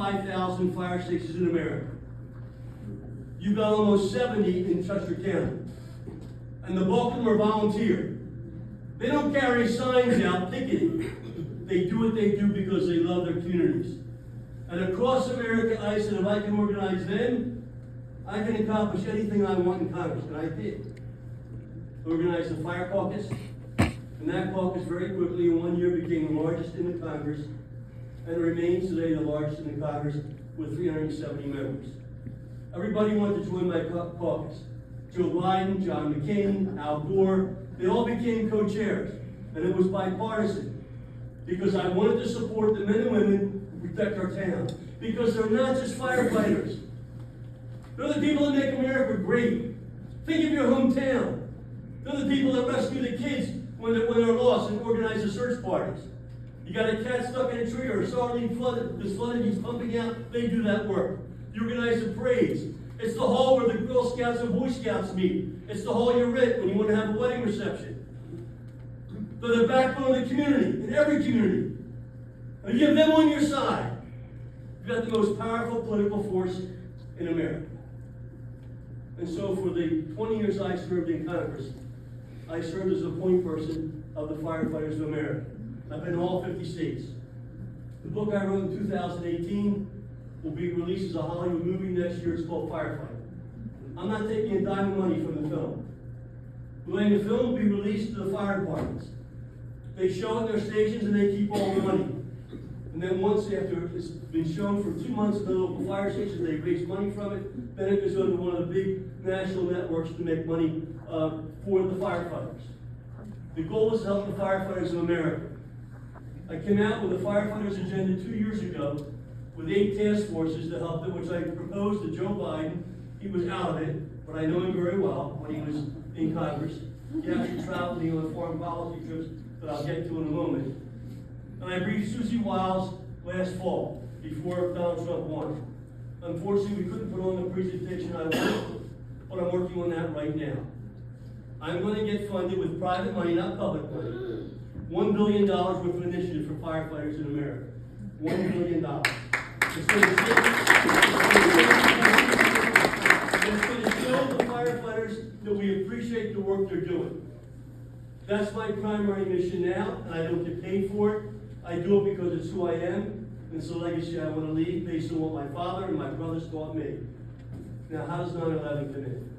35,000 fire stations in America. You've got almost 70 in Chester County. And the bulk of them are volunteer. They don't carry signs out ticketing. They do what they do because they love their communities. And across America, I said, if I can organize them, I can accomplish anything I want in Congress. And I did. Organized the fire caucus. And that caucus very quickly in 1 year became the largest in the Congress. And remains today the largest in the Congress with 370 members. Everybody wanted to join my caucus. Joe Biden, John McCain, Al Gore, they all became co-chairs. And it was bipartisan. Because I wanted to support the men and women who protect our town. Because they're not just firefighters. They're the people that make America great. Think of your hometown. They're the people that rescue the kids when they're lost and organize the search parties. You got a cat stuck in a tree or a sardine flooded, he's pumping out, they do that work. You organize the parades. It's the hall where the Girl Scouts and Boy Scouts meet. It's the hall you rent when you want to have a wedding reception. They're the backbone of the community, in every community. And you have them on your side. You've got the most powerful political force in America. And so for the 20 years I served in Congress, I served as a point person of the Firefighters of America. I've been in all 50 states. The book I wrote in 2018 will be released as a Hollywood movie next year. It's called Firefighter. I'm not taking a dime of money from the film. When the film will be released to the fire departments, they show it in their stations and they keep all the money. And then once after it's been shown for 2 months in the local fire stations, they raise money from it. Then it goes on to one of the big national networks to make money for the firefighters. The goal is to help the firefighters of America. I came out with a firefighters agenda 2 years ago with 8 task forces to help them, which I proposed to Joe Biden. He was out of it, but I know him very well when he was in Congress. He actually traveled me on foreign policy trips that I'll get to in a moment. And I briefed Susie Wiles last fall, before Donald Trump won. Unfortunately, we couldn't put on the presentation I wanted, but I'm working on that right now. I'm going to get funded with private money, not public money, $1 billion worth of initiative for firefighters in America. $1 billion. It's going to show the firefighters that we appreciate the work they're doing. That's my primary mission now, and I don't get paid for it. I do it because it's who I am, and it's a legacy I want to leave based on what my father and my brothers taught me. Now, how does 9/11 come in?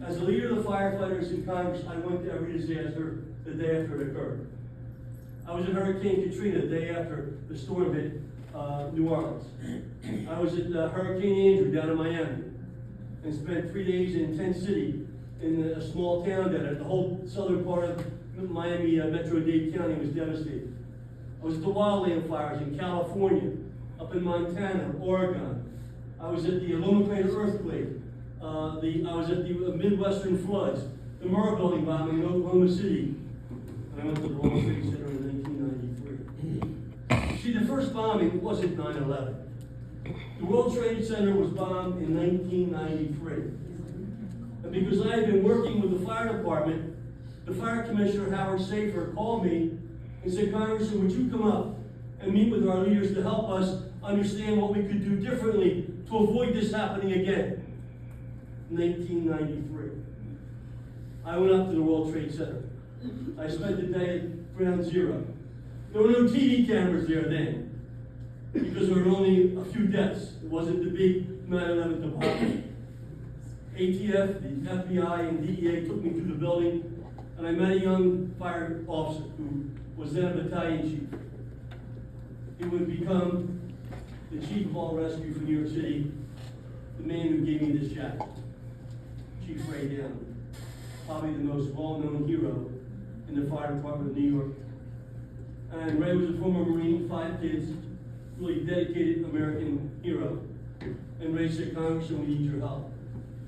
As a leader of the firefighters in Congress, I went to every disaster the day after it occurred. I was in Hurricane Katrina the day after the storm hit New Orleans. I was at Hurricane Andrew down in Miami and spent 3 days in Tent City in a small town down there. The whole southern part of Miami, Metro-Dade County was devastated. I was at the wildland fires in California, up in Montana, Oregon. I was at the Loma Prieta earthquake. I was at the Midwestern floods, the Murrah building bombing in Oklahoma City. And I went to the World Trade Center in 1993. See, the first bombing wasn't 9/11. The World Trade Center was bombed in 1993. And because I had been working with the fire department, the fire commissioner, Howard Safer, called me and said, Congressman, would you come up and meet with our leaders to help us understand what we could do differently to avoid this happening again? 1993. I went up to the World Trade Center. I spent the day at Ground Zero. There were no TV cameras there then, because there were only a few deaths. It wasn't the big 9/11 debacle. ATF, the FBI, and DEA took me through the building, and I met a young fire officer who was then a battalion chief. He would become the chief of all rescue for New York City, the man who gave me this jacket, Chief Ray Down, probably the most well-known hero in the fire department of New York. And Ray was a former Marine, 5 kids, really dedicated American hero. And Ray said, Congressman, we need your help.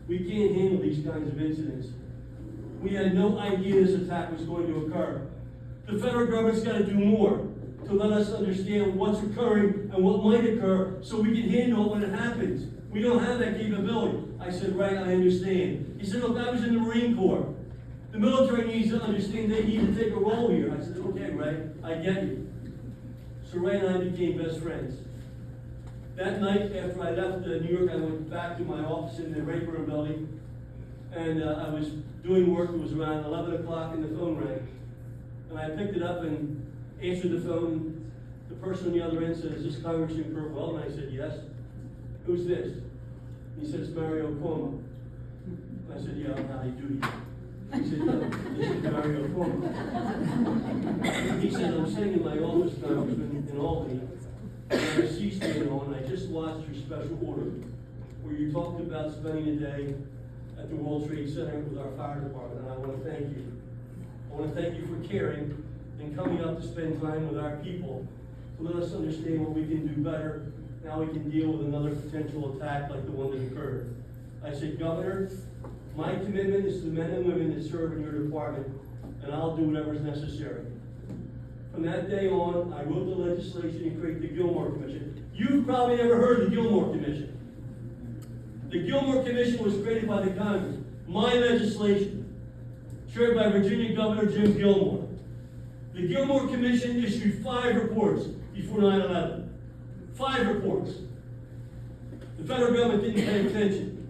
We can't handle these kinds of incidents. We had no idea this attack was going to occur. The federal government's got to do more to let us understand what's occurring and what might occur so we can handle it when it happens. We don't have that capability. I said, Ray, I understand. He said, look, I was in the Marine Corps. The military needs to understand they need to take a role here. I said, okay, Ray, I get you. So Ray and I became best friends. That night, after I left New York, I went back to my office in the Rayburn building, and I was doing work. It was around 11 o'clock, and the phone rang. And I picked it up and answered the phone. The person on the other end said, "Is this Congressman Curt Weldon?" I said, "Yes." "Who's this?" He said, "It's Mario Cuomo." I said, "Yeah, I'm howdy doody." He said, "No, this is Mario Cuomo." He said, "I'm sitting in my office, Congressman, in Albany, and I have a C-SPAN on, and I just watched your special order, where you talked about spending a day at the World Trade Center with our fire department, and I want to thank you. I want to thank you for caring and coming up to spend time with our people, to let us understand what we can do better, and how we can deal with another potential attack like the one that occurred." I said, "Governor, my commitment is to the men and women that serve in your department, and I'll do whatever is necessary." From that day on, I wrote the legislation to create the Gilmore Commission. You've probably never heard of the Gilmore Commission. The Gilmore Commission was created by the Congress. My legislation, chaired by Virginia Governor Jim Gilmore. The Gilmore Commission issued 5 reports before 9/11. 5 reports. The federal government didn't pay attention.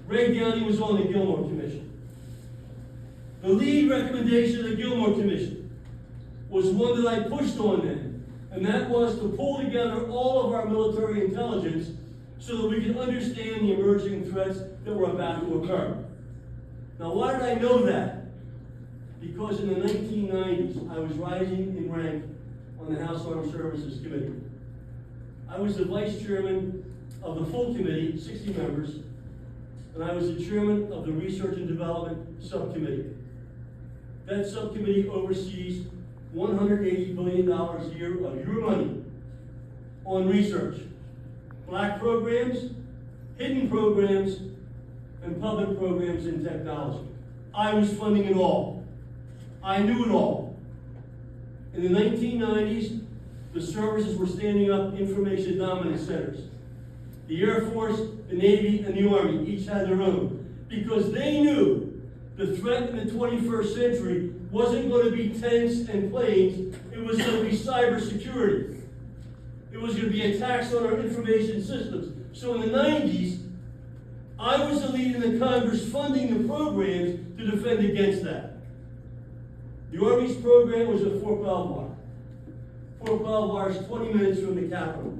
Ray Downey was on the Gilmore Commission. The lead recommendation of the Gilmore Commission was one that I pushed on them, and that was to pull together all of our military intelligence so that we could understand the emerging threats that were about to occur. Now, why did I know that? Because in the 1990s, I was rising in rank on the House Armed Services Committee. I was the vice chairman of the full committee, 60 members, and I was the chairman of the Research and Development Subcommittee. That subcommittee oversees $180 billion a year of your money on research, black programs, hidden programs, and public programs in technology. I was funding it all. I knew it all. In the 1990s, the services were standing up information dominance centers. The Air Force, the Navy, and the Army each had their own, because they knew the threat in the 21st century wasn't going to be tanks and planes, it was going to be cybersecurity. It was going to be attacks on our information systems. So in the 90s, I was the lead in the Congress funding the programs to defend against that. The Army's program was at Fort Belvoir. Fort Belvoir is 20 minutes from the Capitol.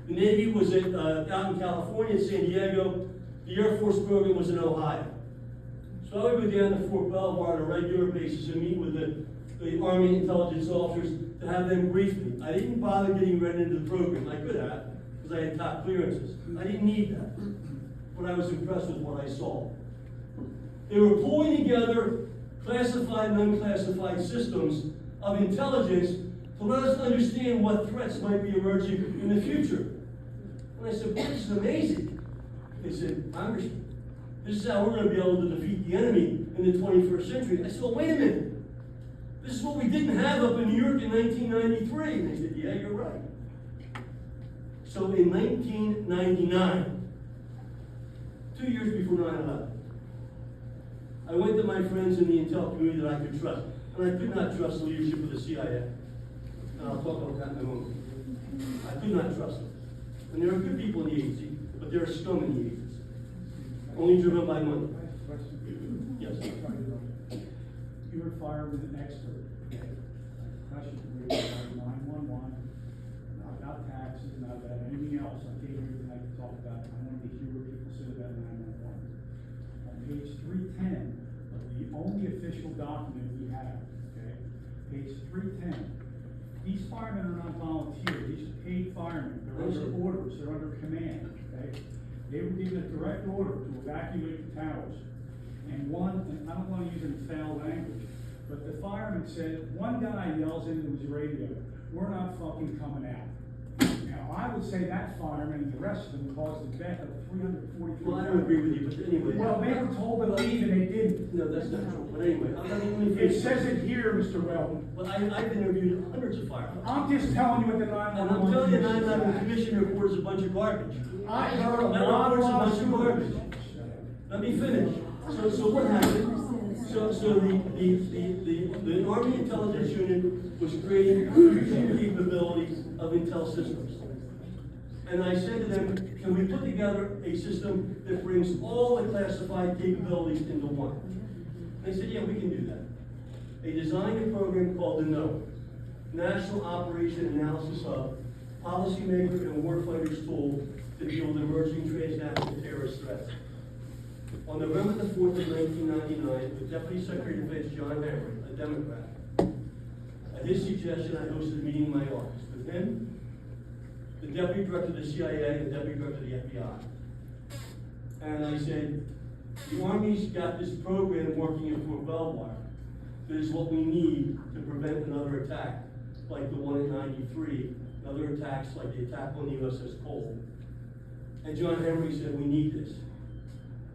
The Navy was out in California, San Diego. The Air Force program was in Ohio. So I would go down to Fort Belvoir on a regular basis and meet with the Army intelligence officers to have them brief me. I didn't bother getting read into the program. I could have, because I had top clearances. I didn't need that. But I was impressed with what I saw. They were pulling together classified and unclassified systems of intelligence to let us understand what threats might be emerging in the future. And I said, "Boy, this is amazing." They said, "Congressman, this is how we're going to be able to defeat the enemy in the 21st century." I said, "Well, wait a minute. This is what we didn't have up in New York in 1993. And they said, "Yeah, you're right." So in 1999, 2 years before 9/11, I went to my friends in the intel community that I could trust. And I could not trust the leadership of the CIA. And I'll talk about that in a moment. I could not trust them. And there are good people in the agency, but there are scum in the agency. Only driven by money. Yes. You're a fireman expert. Question for you about 911, not about taxes, not about anything else. I came here tonight to talk about, I want to hear what people say about 911. On page 310 of the only official document we have, okay, page 310, these firemen are not volunteers, these are paid firemen. They're under orders, they're under command, okay? They were given a direct order to evacuate the towers. And I don't want to use any foul language, but the fireman said, one guy yells into his radio, "We're not fucking coming out." Now, I would say that fireman and the rest of them caused the death of 343. Well, I don't agree with you, but anyway. Well, they were told to leave and they didn't. No, that's not true. But anyway, I'm not even. It says it here, Mr. Weldon. Well, I've interviewed hundreds of firefighters. I'm just telling you what the And 911. I'm telling you, 9/11 Commission report is a bunch of garbage. I heard a That lot report's a of bunch of garbage. Let me finish. So what happened? So the Army Intelligence Unit was creating future capabilities of intel systems. And I said to them, can we put together a system that brings all the classified capabilities into one? They said, yeah, we can do that. They designed a program called the NOAA, National Operation Analysis Hub, policymaker and warfighter's tool to deal with emerging transnational terrorist threats. On November the 4th of 1999, with Deputy Secretary of Defense John Henry, a Democrat, at his suggestion, I hosted a meeting in my office with him, the Deputy Director of the CIA, and the Deputy Director of the FBI. And I said, the Army's got this program working in Fort Belvoir. That is what we need to prevent another attack, like the one in '93, and other attacks like the attack on the USS Cole. And John Henry said, we need this.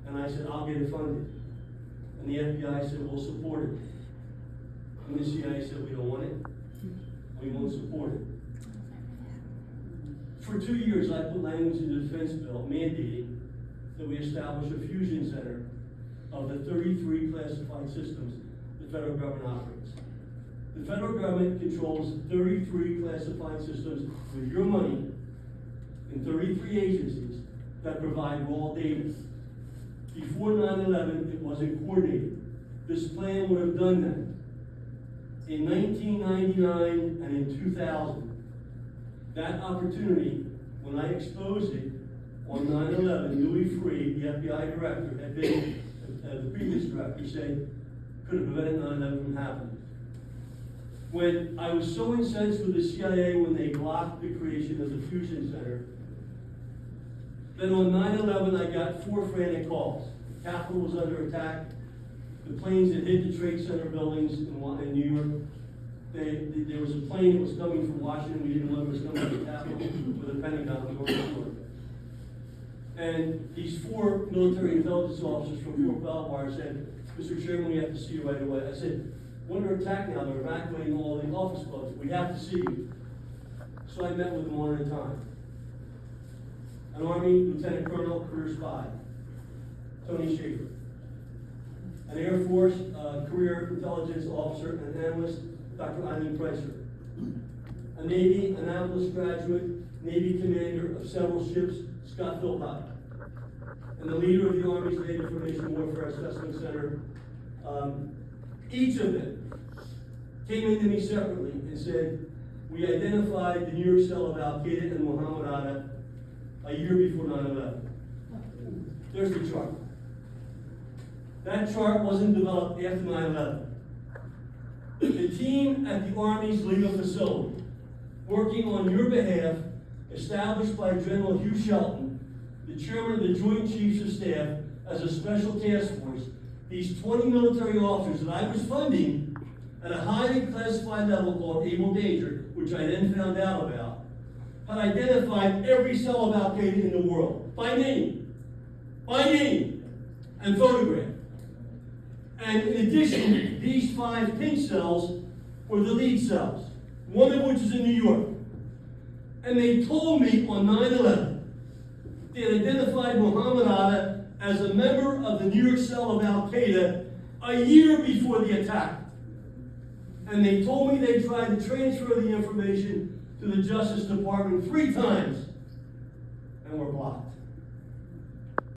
And I said, I'll get it funded. And the FBI said, we'll support it. And the CIA said, we don't want it. We won't support it. For 2 years, I put language in the defense bill mandating that we establish a fusion center of the 33 classified systems the federal government operates. The federal government controls 33 classified systems with your money in 33 agencies that provide raw data. Before 9/11, it wasn't coordinated. This plan would have done that. In 1999 and in 2000, that opportunity, when I exposed it on 9/11, Louis Freeh, the FBI director, had been the previous director, said, could have prevented 9/11 from happening. When I was so incensed with the CIA when they blocked the creation of the Fusion Center, then on 9/11 I got 4 frantic calls. The Capitol was under attack. The planes that hit the Trade Center buildings in New York, there was a plane that was coming from Washington. We didn't know it was coming from the Capitol with the Pentagon going forward. And these 4 military intelligence officers from Fort Belvoir said, Mr. Chairman, we have to see you right away. I said, we're under attack now. They're evacuating all the office buildings. We have to see you. So I met with them one at a time. An Army Lieutenant Colonel, career spy, Tony Schaefer. An Air Force career intelligence officer and analyst, Dr. Eileen Pricer. A Navy Annapolis graduate, Navy commander of several ships, Scott Philpott. And the leader of the Army's Data Information Warfare Assessment Center. Each of them came into me separately and said, we identified the New York cell of Al Qaeda and Muhammad Atta a year before 9/11. There's the chart. That chart wasn't developed after 9/11. The team at the Army's legal facility, working on your behalf, established by General Hugh Shelton, the chairman of the Joint Chiefs of Staff, as a special task force, these 20 military officers that I was funding at a highly classified level called Able Danger, which I then found out about, had identified every cell of Al Qaeda in the world, by name, and photograph. And in addition, these 5 pink cells were the lead cells, one of which is in New York. And they told me on 9/11, they had identified Muhammad Atta as a member of the New York cell of Al Qaeda a year before the attack. And they told me they tried to transfer the information to the Justice Department 3 times and were blocked.